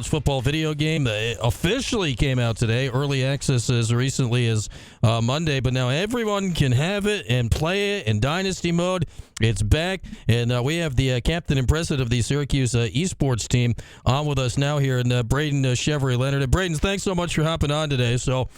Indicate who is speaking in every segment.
Speaker 1: football video game. It officially came out today. Early access as recently as Monday, but now everyone can have it and play it in Dynasty mode. It's back, and we have the captain and president of the Syracuse esports team on with us now here, and Braeden Cheverie-Leonard. And Braeden, thanks so much for hopping on today. So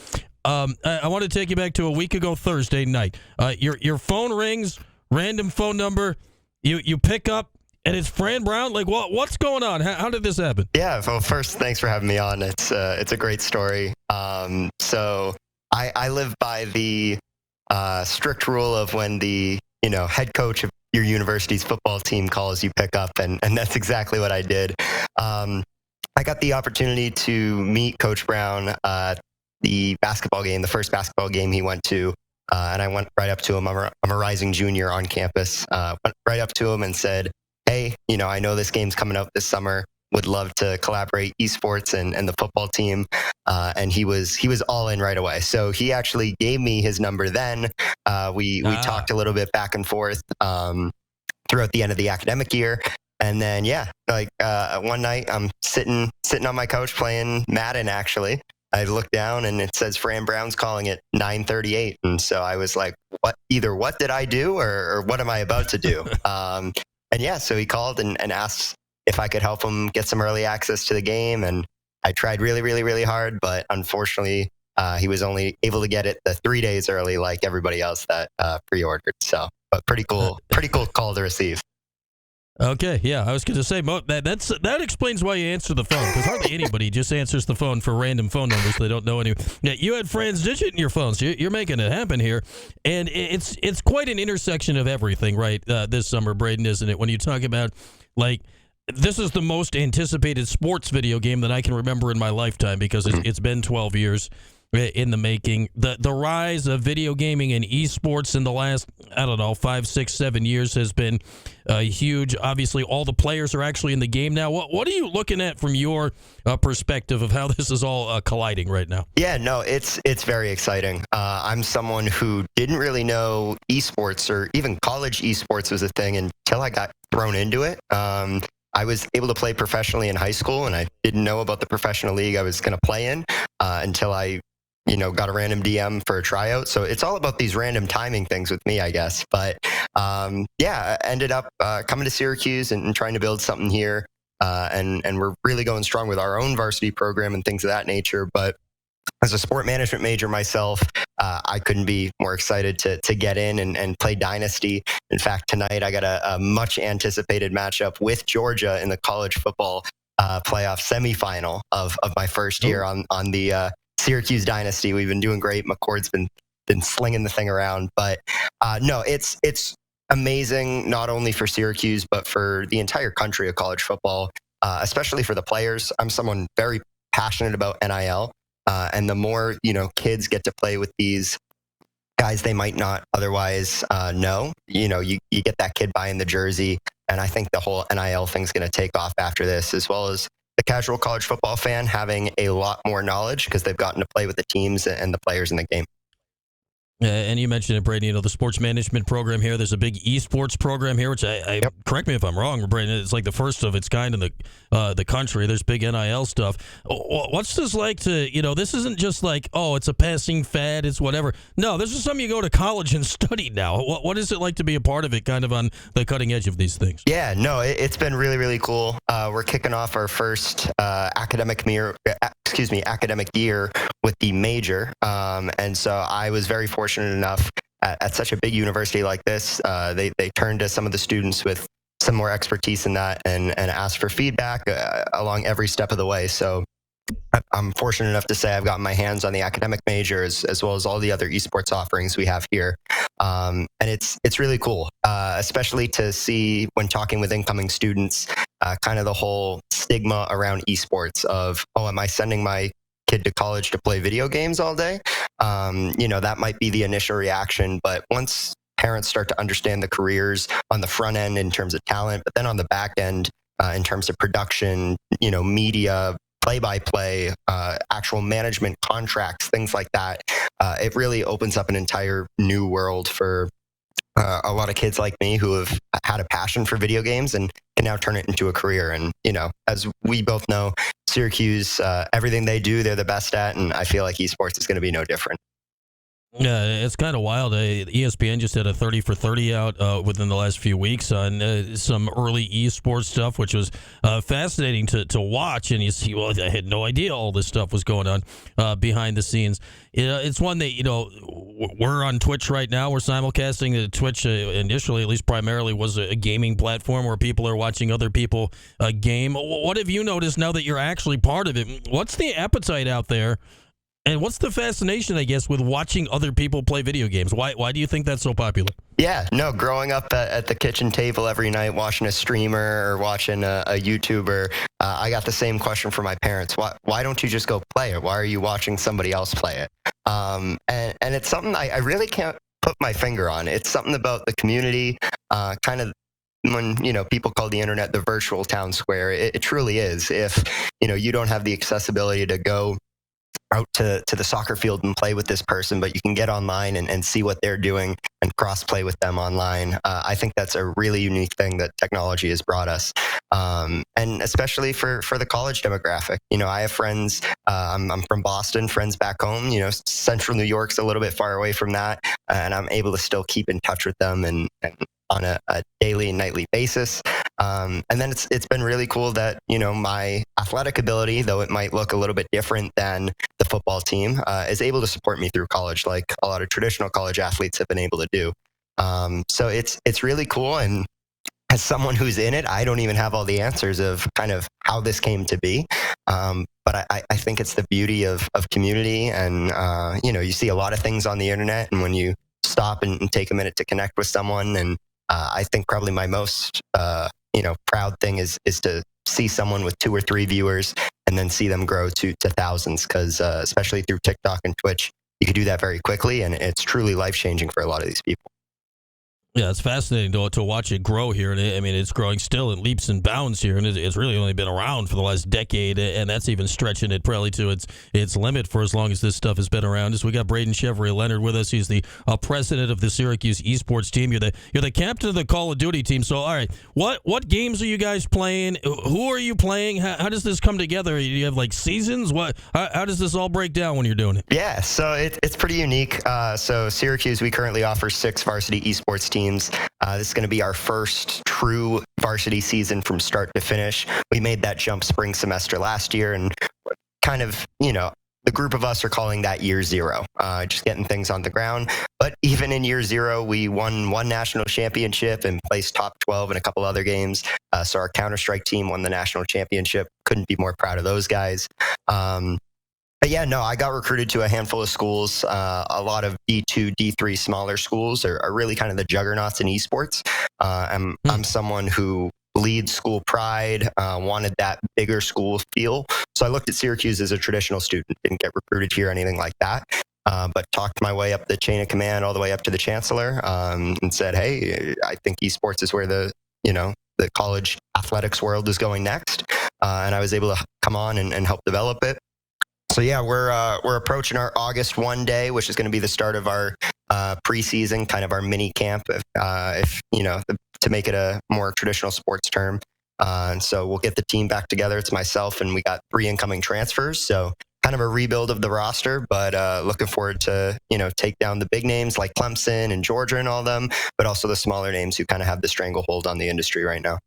Speaker 1: I want to take you back to a week ago Thursday night. Your phone rings, random phone number, you pick up, and it's Fran Brown. Like, what's going on? How did this happen?
Speaker 2: Yeah, well, first, thanks for having me on. It's a great story. So I live by the strict rule of when the head coach of your university's football team calls, you pick up, and that's exactly what I did. I got the opportunity to meet Coach Brown at the basketball game, the first basketball game he went to, and I went right up to him. I'm a rising junior on campus. Went right up to him and said, "Hey, I know this game's coming up this summer. Would love to collaborate esports and the football team." And he was all in right away. So he actually gave me his number then. We talked a little bit back and forth throughout the end of the academic year. And then, one night I'm sitting on my couch playing Madden, actually. I look down and it says Fran Brown's calling at 9:38. And so I was like, what did I do or what am I about to do? So he called and asked if I could help him get some early access to the game. And I tried really, really, really hard, but unfortunately, he was only able to get it the 3 days early, like everybody else that pre-ordered. So, but pretty cool call to receive.
Speaker 1: Okay, yeah, I was going to say that explains why you answer the phone, because hardly anybody just answers the phone for random phone numbers they don't know any. Yeah, you had Fran's digit in your phone, so you're making it happen here, and it's quite an intersection of everything, right? This summer, Braeden, isn't it? When you talk about this is the most anticipated sports video game that I can remember in my lifetime, because it's been 12 years in the making. The rise of video gaming and esports in the last, 5, 6, 7 years has been huge. Obviously, all the players are actually in the game now. What are you looking at from your perspective of how this is all colliding right now?
Speaker 2: Yeah, no, it's very exciting. I'm someone who didn't really know esports or even college esports was a thing until I got thrown into it. I was able to play professionally in high school, and I didn't know about the professional league I was going to play in until I got a random DM for a tryout. So it's all about these random timing things with me, I guess. But I ended up coming to Syracuse and trying to build something here. And we're really going strong with our own varsity program and things of that nature. But as a sport management major myself, I couldn't be more excited to get in and play Dynasty. In fact, tonight I got a much anticipated matchup with Georgia in the college football playoff semifinal of my first year on the Syracuse Dynasty. We've been doing great. McCord's been slinging the thing around. But no, it's amazing, not only for Syracuse, but for the entire country of college football, especially for the players. I'm someone very passionate about NIL. And the more, kids get to play with these guys they might not otherwise know, you get that kid buying the jersey. And I think the whole NIL thing's going to take off after this, as well as the casual college football fan having a lot more knowledge because they've gotten to play with the teams and the players in the game.
Speaker 1: And you mentioned it, Braeden, the sports management program here. There's a big esports program here, which
Speaker 2: Yep.
Speaker 1: Correct me if I'm wrong, Braeden, it's like the first of its kind in the country. There's big NIL stuff. What's this like to, this isn't just like, it's a passing fad, it's whatever. No, this is something you go to college and study now. What is it like to be a part of it, kind of on the cutting edge of these things?
Speaker 2: Yeah, no, it's been really, really cool. We're kicking off our first academic year with the major. And so I was very fortunate enough at such a big university like this, they turned to some of the students with some more expertise in that and asked for feedback along every step of the way. So I'm fortunate enough to say I've gotten my hands on the academic majors as well as all the other esports offerings we have here. And it's really cool, especially to see when talking with incoming students, kind of the whole stigma around esports of, am I sending my kid to college to play video games all day? That might be the initial reaction, but once parents start to understand the careers on the front end in terms of talent, but then on the back end in terms of production, media, play-by-play, actual management contracts, things like that, it really opens up an entire new world for a lot of kids like me who have had a passion for video games and can now turn it into a career. And, as we both know, Syracuse, everything they do, they're the best at, and I feel like esports is going to be no different.
Speaker 1: Yeah, it's kind of wild. ESPN just had a 30 for 30 out within the last few weeks on some early esports stuff, which was fascinating to watch. And you see, well, I had no idea all this stuff was going on behind the scenes. It's one that, we're on Twitch right now. We're simulcasting. Twitch initially, at least primarily, was a gaming platform where people are watching other people game. What have you noticed now that you're actually part of it? What's the appetite out there? And what's the fascination, I guess, with watching other people play video games? Why do you think that's so popular?
Speaker 2: Yeah, no, growing up at the kitchen table every night, watching a streamer or watching a YouTuber, I got the same question from my parents. Why don't you just go play it? Why are you watching somebody else play it? And it's something I really can't put my finger on. It's something about the community, kind of when, people call the internet the virtual town square. It truly is. If, you don't have the accessibility to go out to the soccer field and play with this person, but you can get online and see what they're doing and cross play with them online. I think that's a really unique thing that technology has brought us. And especially for the college demographic. I have friends, I'm from Boston, friends back home, central New York's a little bit far away from that. And I'm able to still keep in touch with them and on a daily and nightly basis. And then it's been really cool that, my athletic ability, though it might look a little bit different than the football team, is able to support me through college, like a lot of traditional college athletes have been able to do. So it's really cool. And as someone who's in it, I don't even have all the answers of kind of how this came to be. But I think it's the beauty of community. And, you see a lot of things on the internet. And when you stop and take a minute to connect with someone, and I think probably my most, proud thing is to see someone with 2 or 3 viewers and then see them grow to thousands. Because especially through TikTok and Twitch, you can do that very quickly. And it's truly life-changing for a lot of these people.
Speaker 1: Yeah, it's fascinating to watch it grow here. And it's growing still in leaps and bounds here. And it's really only been around for the last decade. And that's even stretching it probably to its limit for as long as this stuff has been around. So we got Braeden Cheverie-Leonard with us. He's the president of the Syracuse esports team. You're the captain of the Call of Duty team. So, all right, what games are you guys playing? Who are you playing? How does this come together? Do you have like seasons? How does this all break down when you're doing it?
Speaker 2: Yeah, so it's pretty unique. So Syracuse, we currently offer 6 varsity esports teams. This is going to be our first true varsity season from start to finish. We made that jump spring semester last year, and kind of, the group of us are calling that year 0, just getting things on the ground. But even in year 0, we won 1 national championship and placed top 12 in a couple other games. So our Counter-Strike team won the national championship. Couldn't be more proud of those guys. But yeah, no, I got recruited to a handful of schools. A lot of D2, D3 smaller schools are really kind of the juggernauts in esports. I'm someone who bleeds school pride, wanted that bigger school feel. So I looked at Syracuse as a traditional student, didn't get recruited here or anything like that. But talked my way up the chain of command all the way up to the chancellor, and said, hey, I think esports is where the college athletics world is going next. And I was able to come on and help develop it. So yeah, we're approaching our August 1 day, which is going to be the start of our preseason, kind of our mini camp, if to make it a more traditional sports term. And so we'll get the team back together. It's myself, and we got 3 incoming transfers. So kind of a rebuild of the roster, but looking forward to take down the big names like Clemson and Georgia and all them, but also the smaller names who kind of have the stranglehold on the industry right now.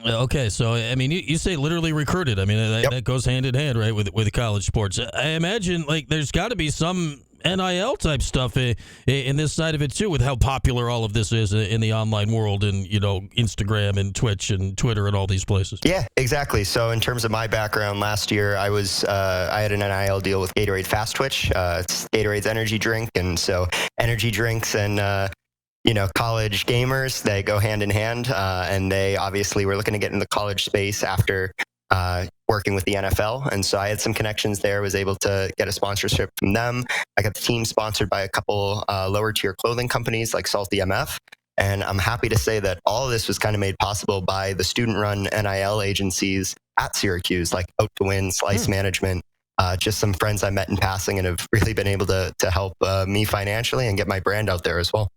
Speaker 1: Okay, so I mean, you say literally recruited. I mean, that goes hand in hand, right, with college sports. I imagine like there's got to be some NIL type stuff in this side of it too, with how popular all of this is in the online world, and Instagram and Twitch and Twitter and all these places.
Speaker 2: Yeah, exactly. So in terms of my background, last year I had an NIL deal with Gatorade Fast Twitch. It's Gatorade's energy drink, and so energy drinks and college gamers, they go hand in hand, and they obviously were looking to get in the college space after working with the NFL. And so I had some connections there, was able to get a sponsorship from them. I got the team sponsored by a couple lower tier clothing companies like Salty MF. And I'm happy to say that all of this was kind of made possible by the student-run NIL agencies at Syracuse, like Out to Win, Slice Management, just some friends I met in passing and have really been able to help me financially and get my brand out there as well.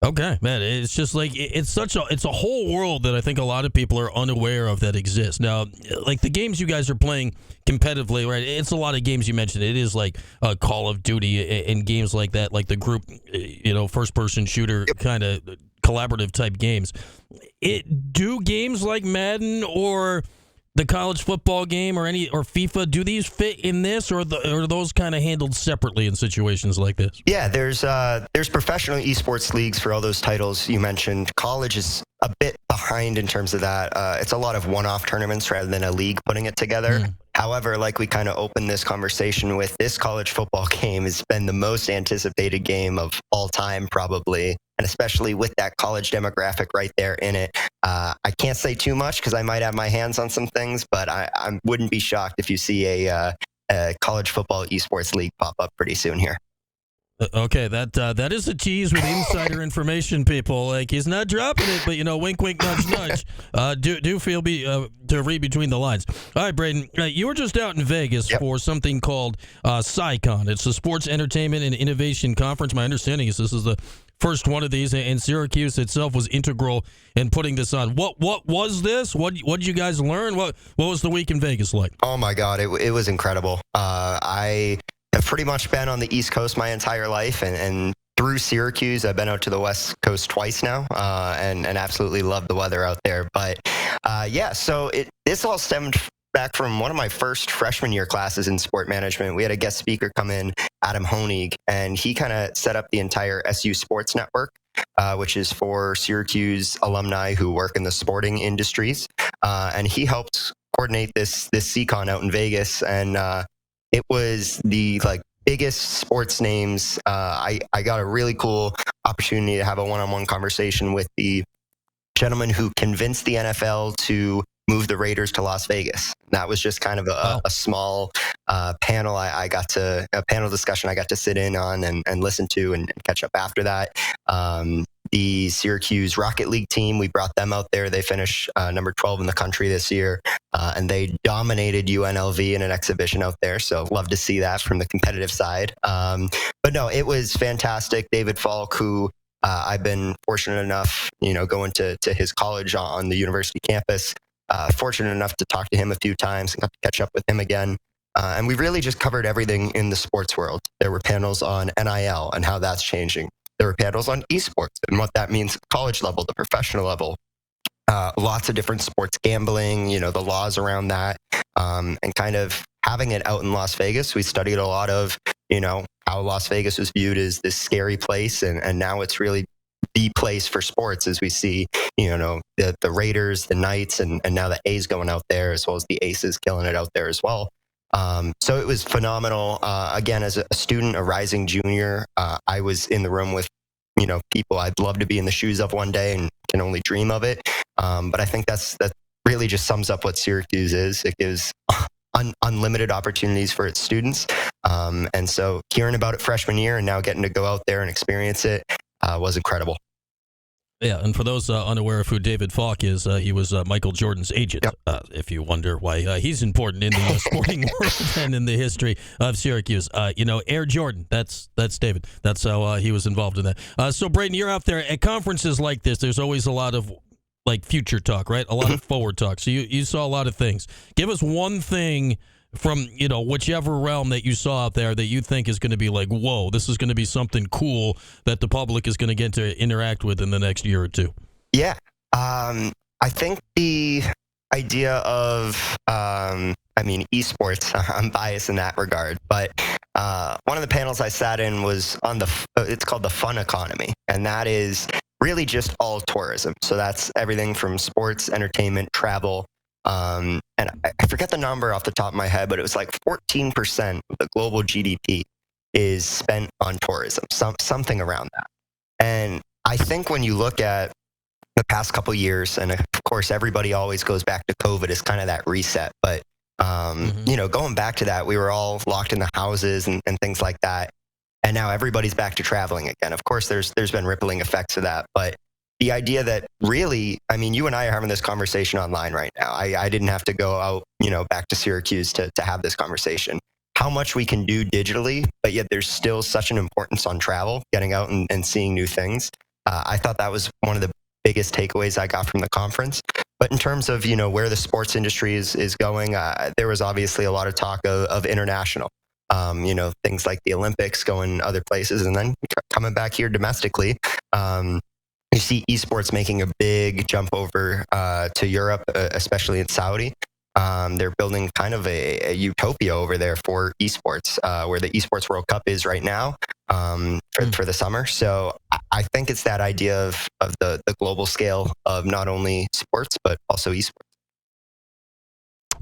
Speaker 1: Okay, man, it's just like it's a whole world that I think a lot of people are unaware of that exists. Now, like the games you guys are playing competitively, right? It's a lot of games you mentioned. It is like Call of Duty and games like that, like the group, first person shooter kind of collaborative type games. Do games like Madden or the college football game or FIFA, do these fit in this, or are those kind of handled separately in situations like this?
Speaker 2: Yeah, there's professional esports leagues for all those titles you mentioned. College is a bit behind in terms of that. It's a lot of one-off tournaments rather than a league putting it together. However, like we kind of opened this conversation with, this college football game has been the most anticipated game of all time, probably. And especially with that college demographic right there in it. I can't say too much because I might have my hands on some things, but I wouldn't be shocked if you see a college football esports league pop up pretty soon here.
Speaker 1: Okay, that is a tease with insider information, people. Like, he's not dropping it, but wink, wink, nudge, nudge. Do feel to read between the lines. All right, Braeden, you were just out in Vegas for something called SciCon. It's a Sports Entertainment and Innovation Conference. My understanding is this is the first one of these, and Syracuse itself was integral in putting this on. What was this? What did you guys learn? What was the week in Vegas like?
Speaker 2: Oh my God, it was incredible. I have pretty much been on the East Coast my entire life, and through Syracuse, I've been out to the West Coast twice now, and absolutely love the weather out there. But so this all stemmed back from one of my first freshman year classes in sport management. We had a guest speaker come in, Adam Honig, and he kind of set up the entire SU Sports Network, which is for Syracuse alumni who work in the sporting industries. And he helped coordinate this CCon out in Vegas, and it was the biggest sports names. I got a really cool opportunity to have a one-on-one conversation with the gentleman who convinced the NFL to move the Raiders to Las Vegas. That was just kind of a small panel. A panel discussion I got to sit in on and listen to and catch up after that. The Syracuse Rocket League team, we brought them out there. They finished number 12 in the country this year, and they dominated UNLV in an exhibition out there. So love to see that from the competitive side. But no, it was fantastic. David Falk, who I've been fortunate enough, going to his college on the university campus, fortunate enough to talk to him a few times and got to catch up with him again. And we really just covered everything in the sports world. There were panels on NIL and how that's changing. There were panels on esports and what that means at the college level, the professional level. Lots of different sports gambling, the laws around that, and kind of having it out in Las Vegas. We studied a lot of, how Las Vegas was viewed as this scary place, and now it's really the place for sports, as we see, the Raiders, the Knights, and now the A's going out there, as well as the Aces killing it out there as well. So it was phenomenal. Again, as a student, a rising junior, I was in the room with, people I'd love to be in the shoes of one day and can only dream of it. But I think that really just sums up what Syracuse is. It gives unlimited opportunities for its students. And so hearing about it freshman year and now getting to go out there and experience it was incredible.
Speaker 1: Yeah, and for those unaware of who David Falk is, he was Michael Jordan's agent, if you wonder why he's important in the sporting world and in the history of Syracuse. Air Jordan, that's David. That's how he was involved in that. So, Braeden, you're out there at conferences like this. There's always a lot of future talk, right? A lot of forward talk. So you saw a lot of things. Give us one thing from, whichever realm that you saw out there that you think is going to be whoa, this is going to be something cool that the public is going to get to interact with in the next year or two. Yeah.
Speaker 2: I think the idea of, esports, I'm biased in that regard, but one of the panels I sat in was on it's called the fun economy. And that is really just all tourism. So that's everything from sports, entertainment, travel. And I forget the number off the top of my head, but it was 14% of the global GDP is spent on tourism, something around that. And I think when you look at the past couple of years, and of course, everybody always goes back to COVID as kind of that reset. But, going back to that, we were all locked in the houses and things like that. And now everybody's back to traveling again. Of course, there's been rippling effects of that, but the idea that really, you and I are having this conversation online right now. I didn't have to go out, back to Syracuse to have this conversation. How much we can do digitally, but yet there's still such an importance on travel, getting out and seeing new things. I thought that was one of the biggest takeaways I got from the conference. But in terms of, where the sports industry is going, there was obviously a lot of talk of international. Things like the Olympics going other places, and then coming back here domestically. You see esports making a big jump over to Europe, especially in Saudi. They're building kind of a utopia over there for esports, where the esports World Cup is right now for the summer. So I think it's that idea of the global scale of not only sports, but also esports.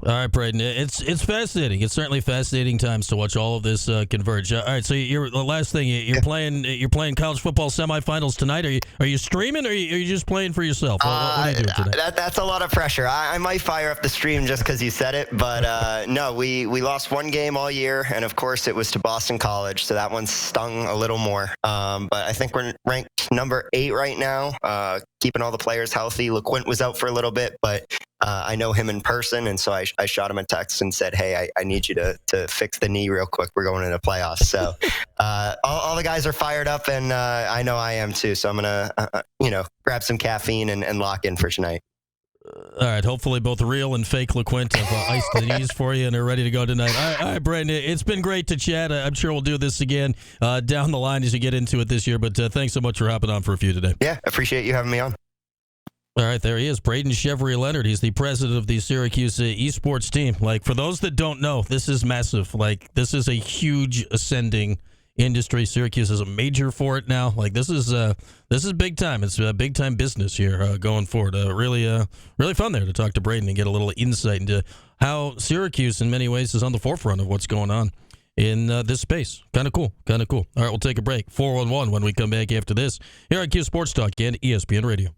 Speaker 1: All right, Braeden, it's fascinating. It's certainly fascinating times to watch all of this converge. All right, so the last thing you're playing college football semifinals tonight. Are you streaming, or are you just playing for yourself? What are you doing tonight?
Speaker 2: That's a lot of pressure. I might fire up the stream just because you said it, but no, we lost one game all year, and of course it was to Boston College, so that one stung a little more. But I think we're ranked number 8 right now, keeping all the players healthy. LeQuint was out for a little bit, but I know him in person, and so I shot him a text and said, hey, I need you to fix the knee real quick. We're going into the playoffs. So all the guys are fired up, and I know I am too. So I'm going to, grab some caffeine and lock in for tonight.
Speaker 1: All right, hopefully both real and fake LeQuint have iced the knees for you and are ready to go tonight. All right, Braeden, it's been great to chat. I'm sure we'll do this again down the line as you get into it this year, but thanks so much for hopping on for a few today.
Speaker 2: Yeah, appreciate you having me on.
Speaker 1: All right, there he is, Braeden Cheverie-Leonard. He's the president of the Syracuse esports team. Like, for those that don't know, this is massive. Like, this is a huge ascending industry. Syracuse is a major for it now. Like, this is big time. It's a big time business here going forward. Really fun there to talk to Braeden and get a little insight into how Syracuse, in many ways, is on the forefront of what's going on in this space. Kind of cool. All right, we'll take a break. 411 when we come back after this here on Q Sports Talk and ESPN Radio.